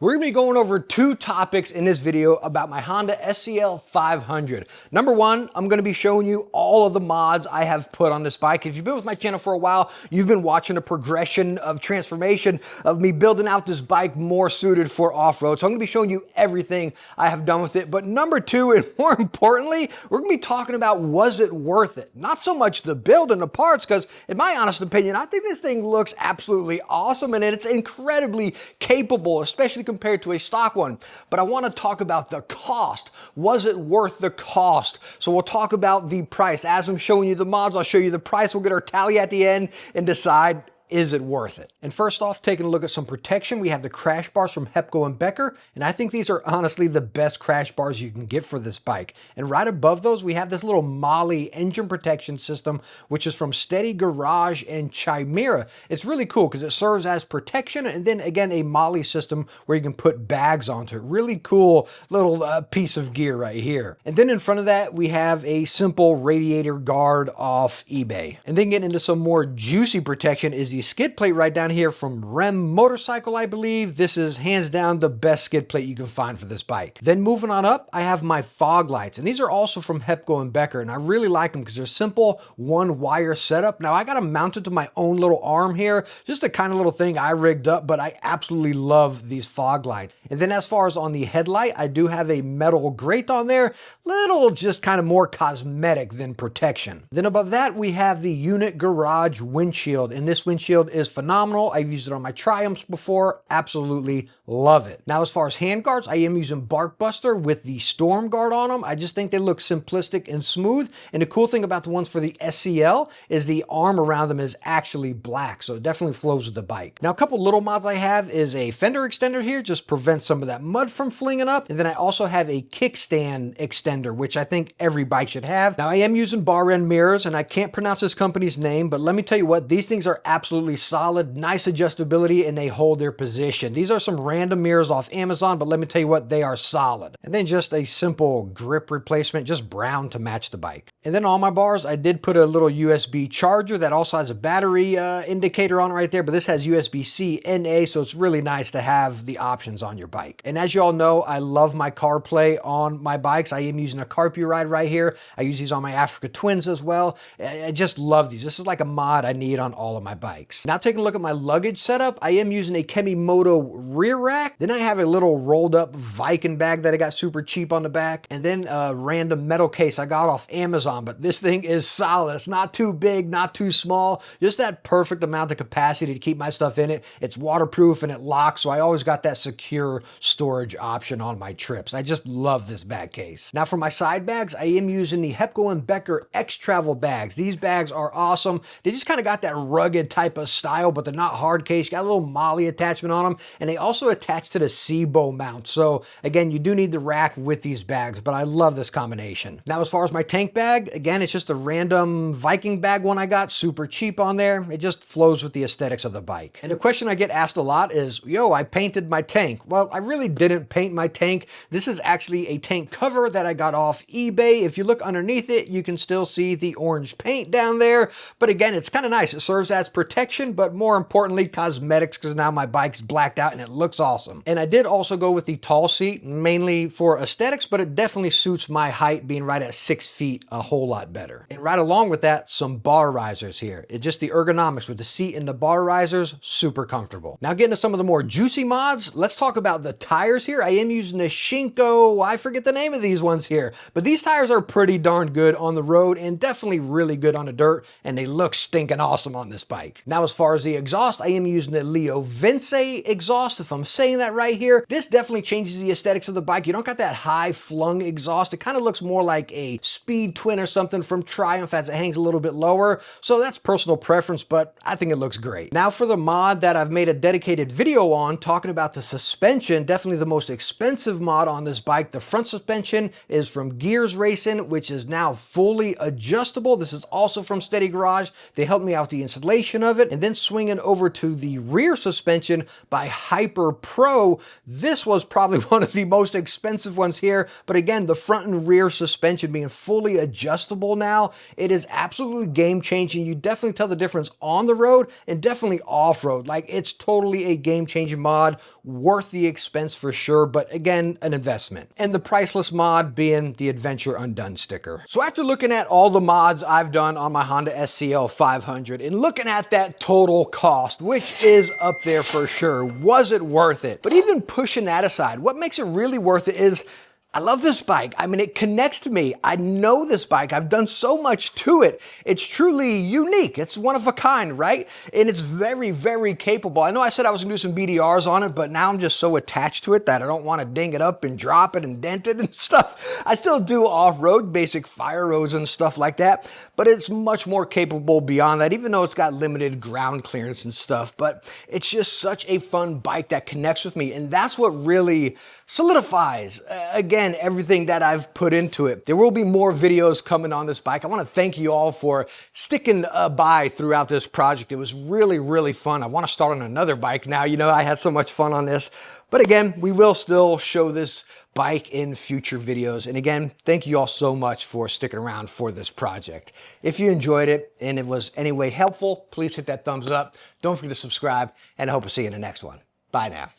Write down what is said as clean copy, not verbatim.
We're gonna be going over two topics in this video about my Honda SCL500. Number one, I'm gonna be showing you all of the mods I have put on this bike. If you've been with my channel for a while, you've been watching a progression of transformation of me building out this bike more suited for off-road. So I'm gonna be showing you everything I have done with it. But number two, and more importantly, we're gonna be talking about, was it worth it? Not so much the build and the parts, because in my honest opinion, I think this thing looks absolutely awesome and it's incredibly capable, especially compared to a stock one. But I want to talk about the cost. Was it worth the cost? So we'll talk about the price. As I'm showing you the mods, I'll show you the price. We'll get our tally at the end and decide, is it worth it? And first off, taking a look at some protection, we have the crash bars from Hepco & Becker, and I think these are honestly the best crash bars you can get for this bike. And right above those, we have this little Molly engine protection system, which is from Steady Garage and Chimera. It's really cool because it serves as protection, and then again, a Molly system where you can put bags onto it. Really cool little piece of gear right here. And then in front of that, we have a simple radiator guard off eBay. And then getting into some more juicy protection is the skid plate right down here from Rem Motorcycle, I believe. This is hands down the best skid plate you can find for this bike. Then moving on up, I have my fog lights, and these are also from Hepco & Becker, and I really like them because they're simple one wire setup. Now I got them mounted to my own little arm here, just a kind of little thing I rigged up, but I absolutely love these fog lights. And then as far as on the headlight, I do have a metal grate on there, little just kind of more cosmetic than protection. Then above that, we have the Unit Garage windshield, and this windshield is phenomenal. I've used it on my Triumphs before. Absolutely love it. Now, as far as handguards, I am using Barkbuster with the Storm Guard on them. I just think they look simplistic and smooth. And the cool thing about the ones for the SCL is the arm around them is actually black, so it definitely flows with the bike. Now, a couple little mods I have is a fender extender here, just prevents some of that mud from flinging up. And then I also have a kickstand extender, which I think every bike should have. Now, I am using bar end mirrors, and I can't pronounce this company's name, but let me tell you what, these things are absolutely solid, nice adjustability, and they hold their position. These are some random mirrors off Amazon, but let me tell you what, they are solid. And then just a simple grip replacement, just brown to match the bike. And then on my bars, I did put a little USB charger that also has a battery indicator on it right there, but this has USB-C NA, so it's really nice to have the options on your bike. And as you all know, I love my CarPlay on my bikes. I am using a CarPuride right here. I use these on my Africa Twins as well. I just love these. This is like a mod I need on all of my bikes. Now taking a look at my luggage setup, I am using a Kemimoto rear rack. Then I have a little rolled up Viking bag that I got super cheap on the back. And then a random metal case I got off Amazon, but this thing is solid. It's not too big, not too small, just that perfect amount of capacity to keep my stuff in it. It's waterproof and it locks, so I always got that secure storage option on my trips. I just love this bag case. Now for my side bags, I am using the Hepco & Becker X-Travel bags. These bags are awesome. They just kind of got that rugged type of style, but they're not hard case. Got a little Molly attachment on them, and they also attach to the SIBO mount. So again, you do need the rack with these bags, but I love this combination. Now, as far as my tank bag, again, it's just a random Viking bag one I got, super cheap on there. It just flows with the aesthetics of the bike. And a question I get asked a lot is, yo, I painted my tank. Well, I really didn't paint my tank. This is actually a tank cover that I got off eBay. If you look underneath it, you can still see the orange paint down there. But again, it's kind of nice. It serves as protection, but more importantly, cosmetics, because now my bike's blacked out and it looks awesome. And I did also go with the tall seat, mainly for aesthetics, but it definitely suits my height, being right at 6 feet, a whole lot better. And right along with that, some bar risers here. It's just the ergonomics with the seat and the bar risers, super comfortable. Now getting to some of the more juicy mods, let's talk about the tires here. I am using the Shinko, I forget the name of these ones here, but these tires are pretty darn good on the road and definitely really good on the dirt, and they look stinking awesome on this bike. Now, as far as the exhaust, I am using the Leo Vince exhaust, if I'm saying that right here. This definitely changes the aesthetics of the bike. You don't got that high flung exhaust. It kind of looks more like a Speed Twin or something from Triumph as it hangs a little bit lower. So that's personal preference, but I think it looks great. Now for the mod that I've made a dedicated video on, talking about the suspension, definitely the most expensive mod on this bike. The front suspension is from Gears Racing, which is now fully adjustable. This is also from Steady Garage. They helped me out with the installation of of it. And then swinging over to the rear suspension by Hyper Pro. This was probably one of the most expensive ones here, but again, the front and rear suspension being fully adjustable now, it is absolutely game changing. You definitely tell the difference on the road and definitely off-road. Like, it's totally a game changing mod, worth the expense for sure, but again, an investment. And the priceless mod being the Adventure Undone sticker. So after looking at all the mods I've done on my Honda SCL500 and looking at that total cost, which is up there for sure, was it worth it? But even pushing that aside, what makes it really worth it is I love this bike. I mean, it connects to me. I know this bike. I've done so much to it. It's truly unique. It's one of a kind, right? And it's very, very capable. I know I said I was gonna do some BDRs on it, but now I'm just so attached to it that I don't want to ding it up and drop it and dent it and stuff. I still do off-road, basic fire roads and stuff like that, but it's much more capable beyond that, even though it's got limited ground clearance and stuff. But it's just such a fun bike that connects with me, and that's what really solidifies, again, everything that I've put into it. There will be more videos coming on this bike. I want to thank you all for sticking by throughout this project. It was really, really fun. I want to start on another bike now. You know, I had so much fun on this. But again, we will still show this bike in future videos. And again, thank you all so much for sticking around for this project. If you enjoyed it and it was any way helpful, please hit that thumbs up. Don't forget to subscribe, and I hope to see you in the next one. Bye now.